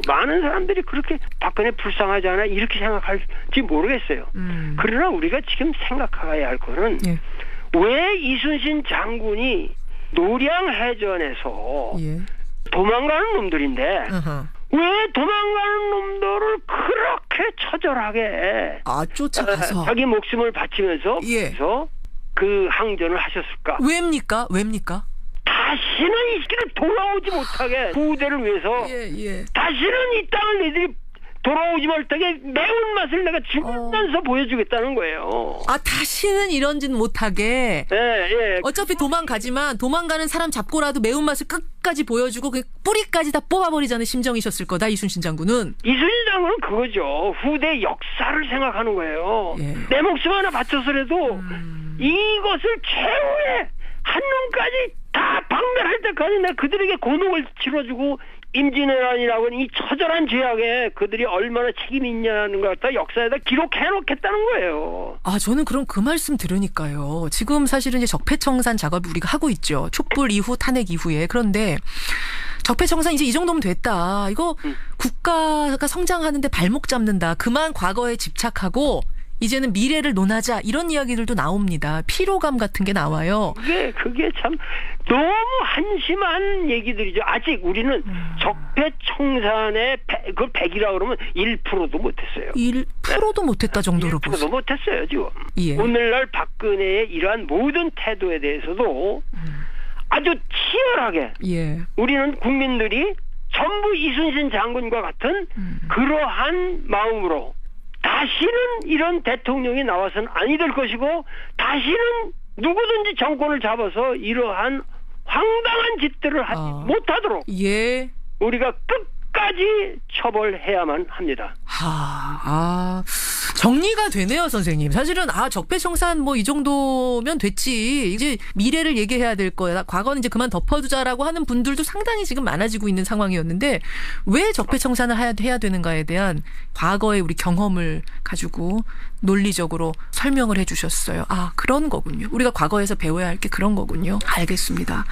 많은 사람들이 그렇게 박근혜 불쌍하지 않아 이렇게 생각할지 모르겠어요. 그러나 우리가 지금 생각해야 할 거는 왜 이순신 장군이 노량해전에서 도망가는 놈들인데 왜 도망가는 놈들을 그렇게 처절하게 쫓아가서 자기 목숨을 바치면서 그 항전을 하셨을까? 왜입니까? 다시는 이 시기를 돌아오지 못하게 부대를 위해서 다시는 이 땅을 너희들이 돌아오지 못하게 매운맛을 내가 죽으면서 보여주겠다는 거예요. 다시는 이런 짓 못하게. 어차피 도망가지만 도망가는 사람 잡고라도 매운맛을 끝까지 보여주고 그 뿌리까지 다 뽑아버리자는 심정이셨을 거다. 이순신 장군은. 이순신 장군은 그거죠. 후대 역사를 생각하는 거예요. 내 목숨 하나 바쳐서라도 이것을 최후의 한 놈까지 다 박멸할 때까지 내가 그들에게 고통을 치러주고 임진왜란이라고 하는 이 처절한 죄악에 그들이 얼마나 책임이 있냐는 걸 갖다 역사에다 기록해놓겠다는 거예요. 저는 그럼 그 말씀 들으니까요. 지금 사실은 이제 적폐청산 작업을 우리가 하고 있죠. 촛불 이후 탄핵 이후에. 그런데 적폐청산 이제 이 정도면 됐다. 이거 국가가 성장하는데 발목 잡는다. 그만 과거에 집착하고 이제는 미래를 논하자 이런 이야기들도 나옵니다. 피로감 같은 게 나와요. 그게 참 너무 한심한 얘기들이죠. 아직 우리는 적폐청산의 그걸 100이라 그러면 1%도 못했어요. 1%도 못했다 정도로 보세요. 1%도 못했어요 지금. 오늘날 박근혜의 이러한 모든 태도에 대해서도 아주 치열하게 우리는 국민들이 전부 이순신 장군과 같은 그러한 마음으로 다시는 이런 대통령이 나와서는 아니 될 것이고 다시는 누구든지 정권을 잡아서 이러한 황당한 짓들을 하지 못하도록 우리가 끝까지 처벌해야만 합니다. 정리가 되네요, 선생님. 사실은 적폐청산 뭐 이 정도면 됐지. 이제 미래를 얘기해야 될 거야. 과거는 이제 그만 덮어두자라고 하는 분들도 상당히 지금 많아지고 있는 상황이었는데 왜 적폐청산을 해야 되는가에 대한 과거의 우리 경험을 가지고 논리적으로 설명을 해주셨어요. 그런 거군요. 우리가 과거에서 배워야 할 게 그런 거군요. 알겠습니다.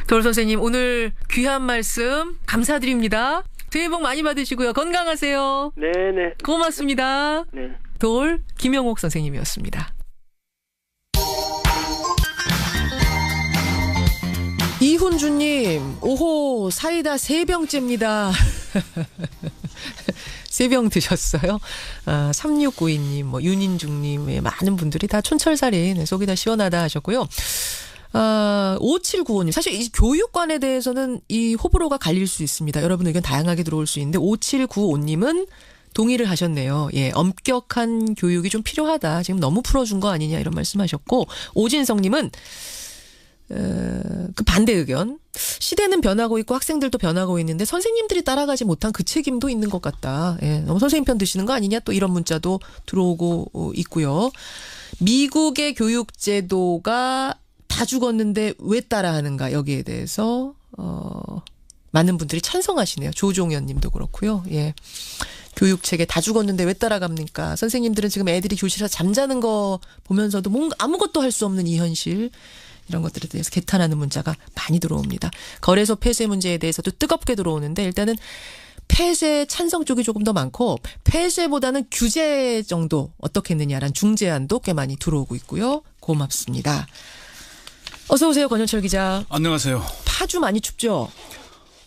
도올 선생님 오늘 귀한 말씀 감사드립니다. 새해 복 많이 받으시고요. 건강하세요. 네네. 고맙습니다. 네. 도올 김영옥 선생님이었습니다. 이훈주님, 오호, 사이다 3병째입니다. 3병 드셨어요? 3692님, 윤인중님, 많은 분들이 다 촌철살인, 속이 다 시원하다 하셨고요. 5795님. 사실 이 교육관에 대해서는 이 호불호가 갈릴 수 있습니다. 여러분 의견 다양하게 들어올 수 있는데 5795님은 동의를 하셨네요. 엄격한 교육이 좀 필요하다. 지금 너무 풀어준 거 아니냐 이런 말씀하셨고 오진성님은 그 반대 의견. 시대는 변하고 있고 학생들도 변하고 있는데 선생님들이 따라가지 못한 그 책임도 있는 것 같다. 예, 너무 선생님 편 드시는 거 아니냐 또 이런 문자도 들어오고 있고요. 미국의 교육제도가 다 죽었는데 왜 따라하는가 여기에 대해서 많은 분들이 찬성하시네요. 조종현 님도 그렇고요. 예. 교육체계 다 죽었는데 왜 따라갑니까? 선생님들은 지금 애들이 교실에서 잠자는 거 보면서도 뭔가 아무것도 할 수 없는 이 현실 이런 것들에 대해서 개탄하는 문자가 많이 들어옵니다. 거래소 폐쇄 문제에 대해서도 뜨겁게 들어오는데 일단은 폐쇄 찬성 쪽이 조금 더 많고 폐쇄보다는 규제 정도 어떻게 했느냐라는 중재안도 꽤 많이 들어오고 있고요. 고맙습니다. 어서 오세요. 권현철 기자. 안녕하세요. 파주 많이 춥죠?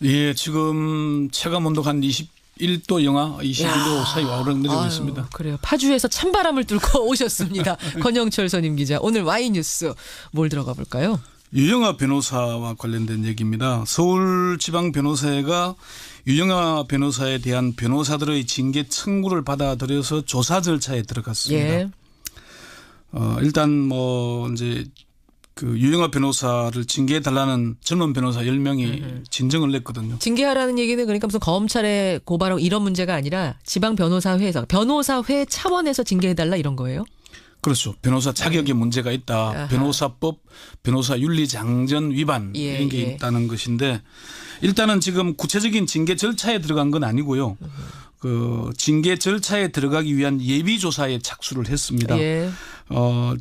예, 지금 체감온도가 한 21도 영하 21도 사이 오르내리고 있습니다. 그래요. 파주에서 찬바람을 뚫고 오셨습니다. 권영철 선임 기자. 오늘 Y뉴스 뭘 들어가 볼까요? 유영하 변호사와 관련된 얘기입니다. 서울지방변호사회가 유영하 변호사에 대한 변호사들의 징계 청구를 받아들여서 조사 절차에 들어갔습니다. 예. 일단 뭐 이제 그 유영하 변호사를 징계해달라는 전문 변호사 10명이 진정을 냈거든요. 징계하라는 얘기는 그러니까 무슨 검찰에 고발하고 이런 문제가 아니라 지방 변호사회에서 변호사회 차원에서 징계해달라 이런 거예요? 그렇죠. 변호사 자격에 문제가 있다. 아하. 변호사법, 변호사 윤리장전 위반 이런 게 있다는 것인데 일단은 지금 구체적인 징계 절차에 들어간 건 아니고요. 그 징계 절차에 들어가기 위한 예비 조사에 착수를 했습니다. 예.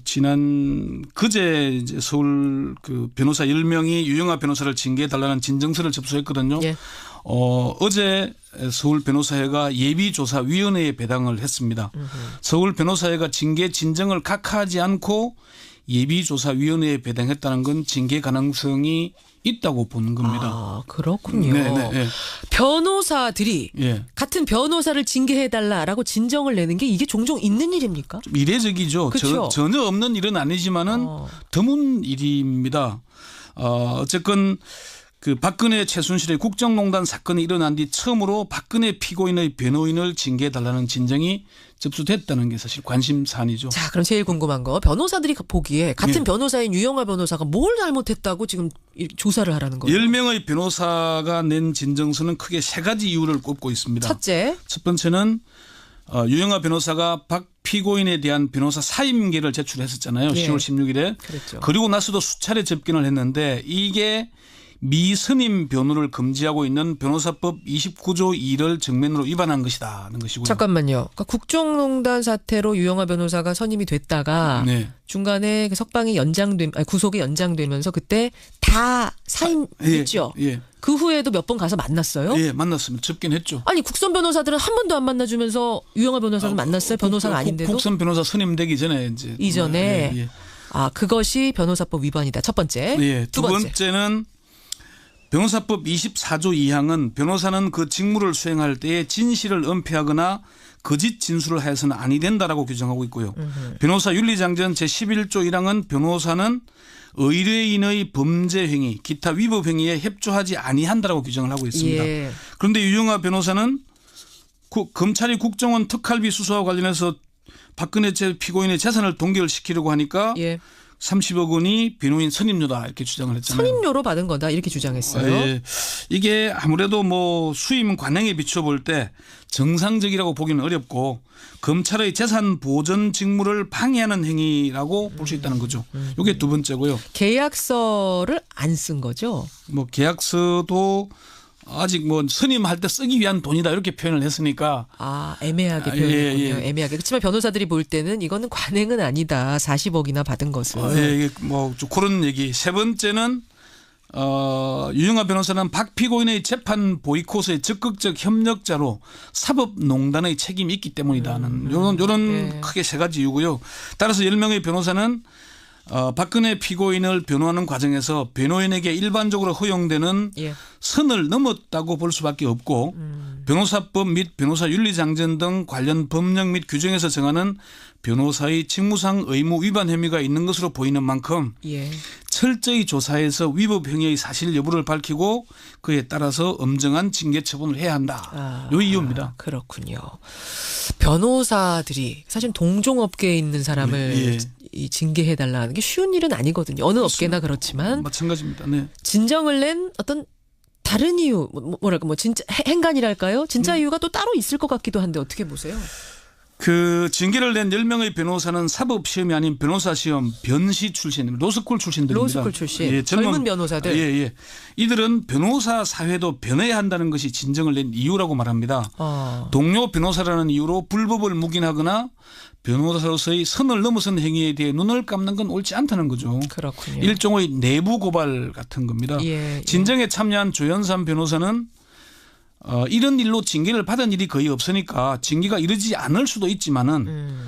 지난 그제 이제 서울 그 변호사 10명이 유영하 변호사를 징계해 달라는 진정서를 접수했거든요. 예. 어제 서울 변호사회가 예비조사위원회에 배당을 했습니다. 서울 변호사회가 징계 진정을 각하하지 않고 예비조사위원회에 배당했다는 건 징계 가능성이 있다고 보는 겁니다. 아, 그렇군요. 네. 변호사들이 같은 변호사를 징계해달라라고 진정을 내는 게 이게 종종 있는 일입니까? 좀 이례적이죠. 전혀 없는 일은 아니지만은 드문 일입니다. 어쨌건 그 박근혜 최순실의 국정농단 사건이 일어난 뒤 처음으로 박근혜 피고인의 변호인을 징계해달라는 진정이 접수됐다는 게 사실 관심사안이죠. 자, 그럼 제일 궁금한 거 변호사들이 보기에 같은 변호사인 유영하 변호사가 뭘 잘못했다고 지금 조사를 하라는 거예요? 10명의 변호사가 낸 진정서는 크게 세 가지 이유를 꼽고 있습니다. 첫 번째는 유영하 변호사가 박 피고인에 대한 변호사 사임계를 제출했었잖아요. 10월 16일에. 그랬죠. 그리고 나서도 수차례 접견을 했는데 이게 미선임 변호를 금지하고 있는 변호사법 29조 2를 정면으로 위반한 것이다는 것이고요. 잠깐만요. 그러니까 국정농단 사태로 유영하 변호사가 선임이 됐다가 중간에 석방이 구속이 연장되면서 그때 다 사임했죠. 그 후에도 몇 번 가서 만났어요? 예, 만났습니다. 접견했죠. 아니 국선 변호사들은 한 번도 안 만나주면서 유영하 변호사는 만났어요? 변호사가 아닌데도? 국선 변호사 선임되기 전에 이제 이전에 그것이 변호사법 위반이다. 첫 번째. 두 번째는 변호사법 24조 2항은 변호사는 그 직무를 수행할 때에 진실을 은폐하거나 거짓 진술을 하여서는 아니 된다라고 규정하고 있고요. 변호사 윤리장전 제11조 1항은 변호사는 의뢰인의 범죄 행위, 기타 위법 행위에 협조하지 아니한다라고 규정을 하고 있습니다. 그런데 유영하 변호사는 검찰이 국정원 특활비 수사와 관련해서 박근혜 피고인의 재산을 동결시키려고 하니까 30억 원이 변호인 선임료다 이렇게 주장을 했잖아요. 선임료로 받은 거다 이렇게 주장했어요. 이게 아무래도 뭐 수임 관행에 비춰볼 때 정상적이라고 보기는 어렵고 검찰의 재산 보전 직무를 방해하는 행위라고 볼 수 있다는 거죠. 이게 두 번째고요. 계약서를 안 쓴 거죠? 뭐 계약서도 아직 뭐 선임할 때 쓰기 위한 돈이다 이렇게 표현을 했으니까 애매하게 표현했군요. 애매하게. 그렇지만 변호사들이 볼 때는 이거는 관행은 아니다. 40억이나 받은 것은. 뭐 그런 얘기. 세 번째는 유영하 변호사는 박 피고인의 재판 보이콧의 적극적 협력자로 사법농단의 책임이 있기 때문이다는 이런 크게 세 가지 이유고요. 따라서 10명의 변호사는 박근혜 피고인을 변호하는 과정에서 변호인에게 일반적으로 허용되는 선을 넘었다고 볼 수밖에 없고 변호사법 및 변호사 윤리장전 등 관련 법령 및 규정에서 정하는 변호사의 직무상 의무 위반 혐의가 있는 것으로 보이는 만큼 철저히 조사해서 위법 행위의 사실 여부를 밝히고 그에 따라서 엄정한 징계 처분을 해야 한다. 이 이유입니다. 그렇군요. 변호사들이 사실 동종업계에 있는 사람을 이 징계해달라는 게 쉬운 일은 아니거든요. 어느 업계나 그렇지만. 마찬가지입니다. 네. 진정을 낸 어떤 다른 이유, 뭐랄까, 진짜 행간이랄까요? 진짜 이유가 또 따로 있을 것 같기도 한데 어떻게 보세요? 그 징계를 낸 10명의 변호사는 사법시험이 아닌 변호사 시험 변시 출신입니다. 로스쿨 출신들입니다. 로스쿨 출신. 예, 젊은 변호사들. 예. 이들은 변호사 사회도 변해야 한다는 것이 진정을 낸 이유라고 말합니다. 동료 변호사라는 이유로 불법을 묵인하거나 변호사로서의 선을 넘어선 행위에 대해 눈을 감는 건 옳지 않다는 거죠. 그렇군요. 일종의 내부 고발 같은 겁니다. 진정에 참여한 조연삼 변호사는 이런 일로 징계를 받은 일이 거의 없으니까 징계가 이르지 않을 수도 있지만은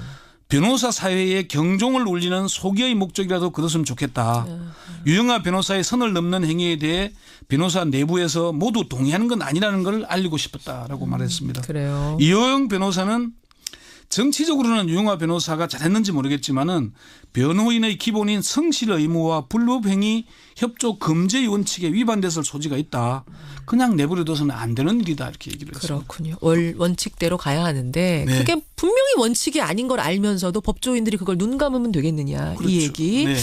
변호사 사회에 경종을 울리는 소기의 목적이라도 거뒀으면 좋겠다. 유영아 변호사의 선을 넘는 행위에 대해 변호사 내부에서 모두 동의하는 건 아니라는 걸 알리고 싶었다라고 말했습니다. 그래요. 이호영 변호사는 정치적으로는 유영아 변호사가 잘했는지 모르겠지만은 변호인의 기본인 성실 의무와 불법행위 협조 금지 원칙에 위반됐을 소지가 있다. 그냥 내버려둬서는 안 되는 일이다 이렇게 얘기를 했습니다. 그렇군요. 원칙대로 가야 하는데 네. 그게 분명히 원칙이 아닌 걸 알면서도 법조인들이 그걸 눈 감으면 되겠느냐. 그렇죠. 이 얘기. 네.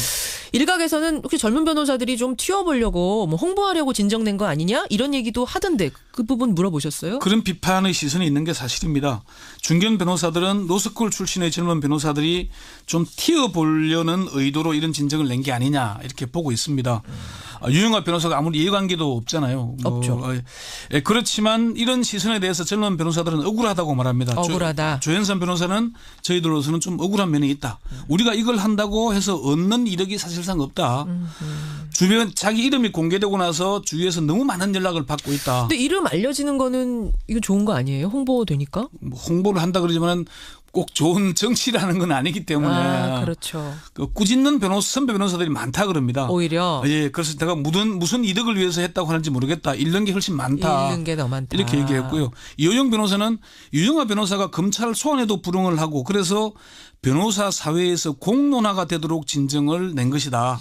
일각에서는 혹시 젊은 변호사들이 좀 튀어보려고 홍보하려고 진정된 거 아니냐 이런 얘기도 하던데 그 부분 물어보셨어요? 그런 비판의 시선이 있는 게 사실입니다. 중견 변호사들은 로스쿨 출신의 젊은 변호사들이 좀 튀어보려는 의도로 이런 진정을 낸 게 아니냐 이렇게 보고 있습니다. 유영아 변호사가 아무리 이해관계도 없잖아요. 없죠. 그렇지만 이런 시선에 대해서 젊은 변호사들은 억울하다고 말합니다. 억울하다. 조현선 변호사는 저희들로서는 좀 억울한 면이 있다. 우리가 이걸 한다고 해서 얻는 이득이 사실상 없다. 주변 자기 이름이 공개되고 나서 주위에서 너무 많은 연락을 받고 있다. 근데 이름 알려지는 거는 이거 좋은 거 아니에요? 홍보되니까? 홍보를 한다 그러지만 꼭 좋은 정치라는 건 아니기 때문에. 그렇죠. 꾸짖는 선배 변호사들이 많다 그럽니다. 오히려. 예, 그래서 내가 무슨 이득을 위해서 했다고 하는지 모르겠다. 잃는 게 훨씬 많다. 잃는 게 더 많다. 이렇게 얘기했고요. 이호영 변호사는 유영아 변호사가 검찰 소환에도 불응을 하고 그래서 변호사 사회에서 공론화가 되도록 진정을 낸 것이다.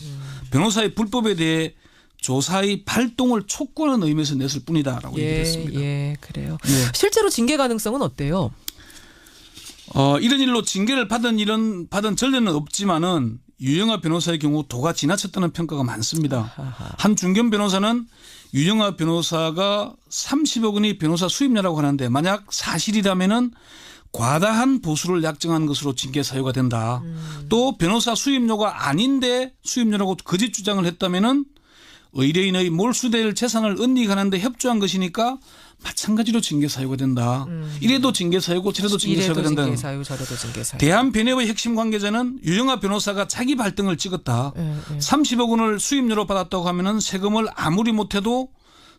변호사의 불법에 대해 조사의 발동을 촉구하는 의미에서 냈을 뿐이다라고 얘기했습니다. 예, 그래요. 실제로 징계 가능성은 어때요? 이런 일로 징계를 받은 전례는 없지만은 유영아 변호사의 경우 도가 지나쳤다는 평가가 많습니다. 한 중견 변호사는 유영아 변호사가 30억 원이 변호사 수임료라고 하는데 만약 사실이라면은 과다한 보수를 약정한 것으로 징계 사유가 된다. 또 변호사 수임료가 아닌데 수임료라고 거짓 주장을 했다면은 의뢰인의 몰수될 재산을 은닉하는데 협조한 것이니까 마찬가지로 징계 사유가 된다. 이래도 징계 사유고 저래도 징계 사유가 된다. 징계 사유, 저래도 징계 사유. 대한변협의 핵심 관계자는 유영아 변호사가 자기 발등을 찍었다. 30억 원을 수임료로 받았다고 하면은 세금을 아무리 못해도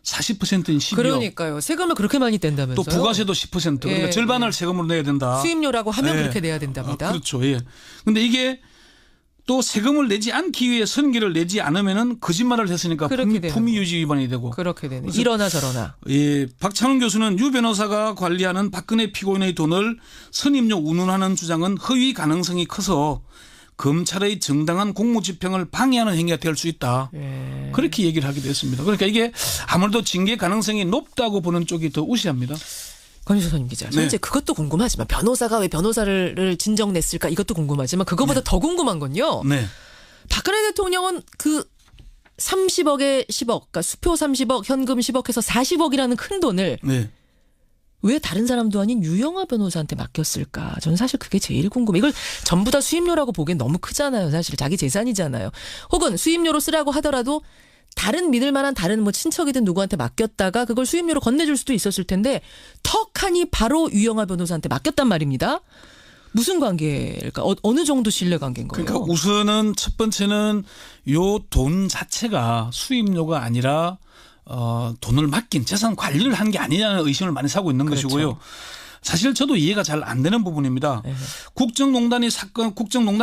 40%인 12억. 그러니까요. 세금을 그렇게 많이 뗀다면서요. 또 부가세도 10%. 그러니까 절반을 세금으로 내야 된다. 수임료라고 하면 그렇게 내야 된답니다. 그렇죠. 예. 근데 이게 또 세금을 내지 않기 위해 선계를 내지 않으면은 거짓말을 했으니까 품위유지 위반이 되고. 그렇게 되네. 이러나 저러나. 예, 박찬훈 교수는 유 변호사가 관리하는 박근혜 피고인의 돈을 선임료 운운하는 주장은 허위 가능성이 커서 검찰의 정당한 공무집행을 방해하는 행위가 될 수 있다. 그렇게 얘기를 하기도 했습니다. 그러니까 이게 아무래도 징계 가능성이 높다고 보는 쪽이 더 우세합니다. 권유선 기자. 네. 이제 그것도 궁금하지만 변호사가 왜 변호사를 진정냈을까 이것도 궁금하지만 그거보다 더 궁금한 건요. 박근혜 대통령은 그 30억에 10억, 그러니까 수표 30억, 현금 10억 해서 40억이라는 큰 돈을 왜 다른 사람도 아닌 유영아 변호사한테 맡겼을까? 저는 사실 그게 제일 궁금해요. 이걸 전부 다 수임료라고 보기엔 너무 크잖아요. 사실 자기 재산이잖아요. 혹은 수임료로 쓰라고 하더라도 다른 믿을 만한 다른 친척이든 누구한테 맡겼다가 그걸 수임료로 건네줄 수도 있었을 텐데 턱하니 바로 유영아 변호사한테 맡겼단 말입니다. 무슨 관계일까? 어느 정도 신뢰 관계인 거예요? 그러니까 우선은 첫 번째는 요 돈 자체가 수임료가 아니라 돈을 맡긴 재산 관리를 한 게 아니냐는 의심을 많이 사고 있는 것이고요. 사실 저도 이해가 잘 안 되는 부분입니다. 국정농단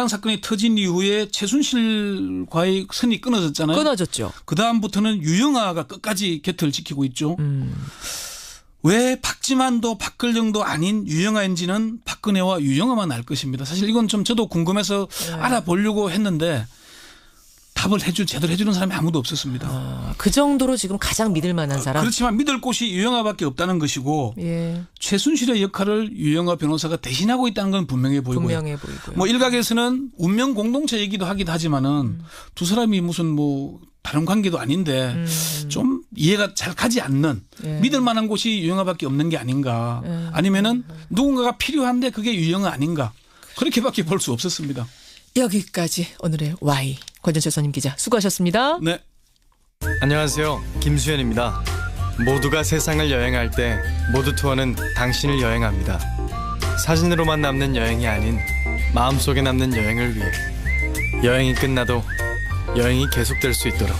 사건이 터진 이후에 최순실과의 선이 끊어졌잖아요. 끊어졌죠. 그다음부터는 유영아가 끝까지 곁을 지키고 있죠. 왜 박지만도 박근정도 아닌 유영아인지는 박근혜와 유영아만 알 것입니다. 사실 이건 좀 저도 궁금해서 알아보려고 했는데 답을 제대로 해주는 사람이 아무도 없었습니다. 그 정도로 지금 가장 믿을 만한 사람. 그렇지만 믿을 곳이 유영아밖에 없다는 것이고 예. 최순실의 역할을 유영아 변호사가 대신하고 있다는 건 분명해 보이고요. 뭐 일각에서는 운명 공동체 얘기도 하기도 하지만은 두 사람이 무슨 뭐 다른 관계도 아닌데 좀 이해가 잘 가지 않는 믿을 만한 곳이 유영아밖에 없는 게 아닌가. 아니면은 누군가가 필요한데 그게 유영아 아닌가. 그렇게밖에 볼 수 없었습니다. 여기까지 오늘의 Y 권전철 선임 기자 수고하셨습니다. 네. 안녕하세요. 김수현입니다. 모두가 세상을 여행할 때 모두 투어는 당신을 여행합니다. 사진으로만 남는 여행이 아닌 마음속에 남는 여행을 위해 여행이 끝나도 여행이 계속될 수 있도록